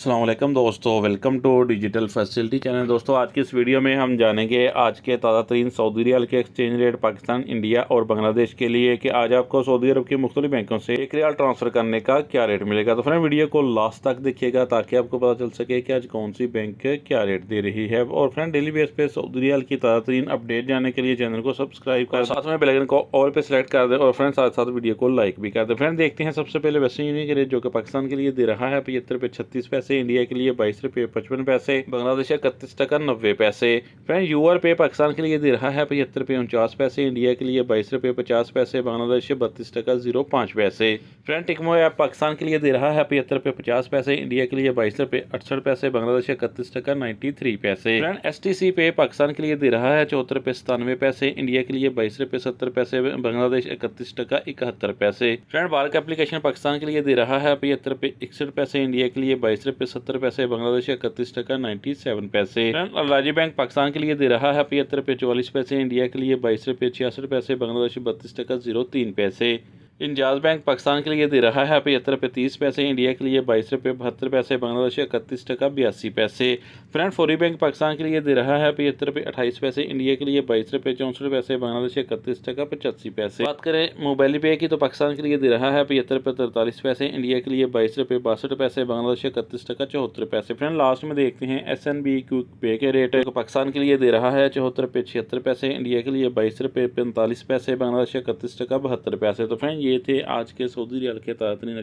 अस्सलाम वालेकुम दोस्तों, welcome to digital facility channel. दोस्तों आज की इस वीडियो में हम जानेंगे आज के ताज़ा तरीन सऊदी रियाल के एक्सचेंज रेट पाकिस्तान, इंडिया और बांग्लादेश के लिए कि आज आपको सऊदी अरब के मुख्तलिफ बैंकों से एक रियाल ट्रांसफ़र करने का क्या रेट मिलेगा। तो फ्रेंड वीडियो को लास्ट तक देखिएगा ताकि आपको पता चल सके कि आज कौन सी बैंक क्या रेट दे रही है। और फ्रेंड डेली बेस पे सऊदी रियाल की ताज़ा तरीन अपडेट जानने के लिए चैनल को सब्सक्राइब कर साथ में बेल आइकन को ऑल पे सेलेक्ट कर दें और फ्रेंड साथ साथ वीडियो को लाइक भी कर दें। फ्रेंड देखते हैं सबसे पहले वेस्टर्न यूनियन के रेट जो कि पाकिस्तान के लिए दे रहा है 75 रुपये 36 पैसे, इंडिया के लिए 22 रुपये 55 पैसे, बांग्लादेश 31 टका 90 पैसे। फ्रेंड यूआर पे पाकिस्तान के लिए दे रहा है 75 रुपये 49 पैसे, इंडिया के लिए 22 रुपये 50 पैसे, बांग्लादेश 32 टका 05 पैसे। फ्रेंड टिकमो ऐप पाकिस्तान के लिए दे रहा है 75 रुपये 50 पैसे, इंडिया के लिए 22 रुपये 68 पैसे, बांग्लादेश 31 टका 93 पैसे। फ्रेंड एसटीसी पे पाकिस्तान के लिए दे रहा है 74 रुपये 97 पैसे, इंडिया के लिए 22 रुपये 70 पैसे, बांग्लादेश 31 टका 71 पैसे। फ्रेंड बारक एप्लीकेशन पाकिस्तान के लिए दे रहा है 75 रुपये 61 पैसे, इंडिया के लिए 22 रुपये 70 पैसे, बांग्लादेश 31 टका 97 पैसे। फ्रेंड अल्लाजी बैंक पाकिस्तान के लिए दे रहा है 75 रुपये 44 पैसे, इंडिया के लिए 22 रुपये 66 पैसे, बांग्लादेश 32 टका 03 पैसे। इंजाज बैंक पाकिस्तान के लिए दे रहा है 75 रुपये 30 पैसे, इंडिया के लिए 22 रुपये 72 पैसे, बांग्लादेश 31 टका 82 पैसे। फ्रेंड फौरी बैंक पाकिस्तान के लिए दे रहा है 75 रुपये 28 पैसे, इंडिया के लिए 22 रुपये 64 पैसे, बांग्लादेश 31 टका 85 पैसे। बात करें मोबाइल पे की तो पाकिस्तान के लिए दे रहा है 75 रुपये 43 पैसे, इंडिया के लिए 22 रुपये 62 पैसे, बांग्लादेश 31 टका 74 पैसे। फ्रेंड लास्ट में देखते हैं SNB क्विक पे के रेट तो पाकिस्तान के लिए दे रहा है 74 रुपये 76 पैसे, इंडिया के लिए 22 रुपये 45 पैसे, बांग्लादेश 31 टका 72 पैसे। तो फ्रेंड ये थे आज के सऊदी रियाल के ताज़ा तरीन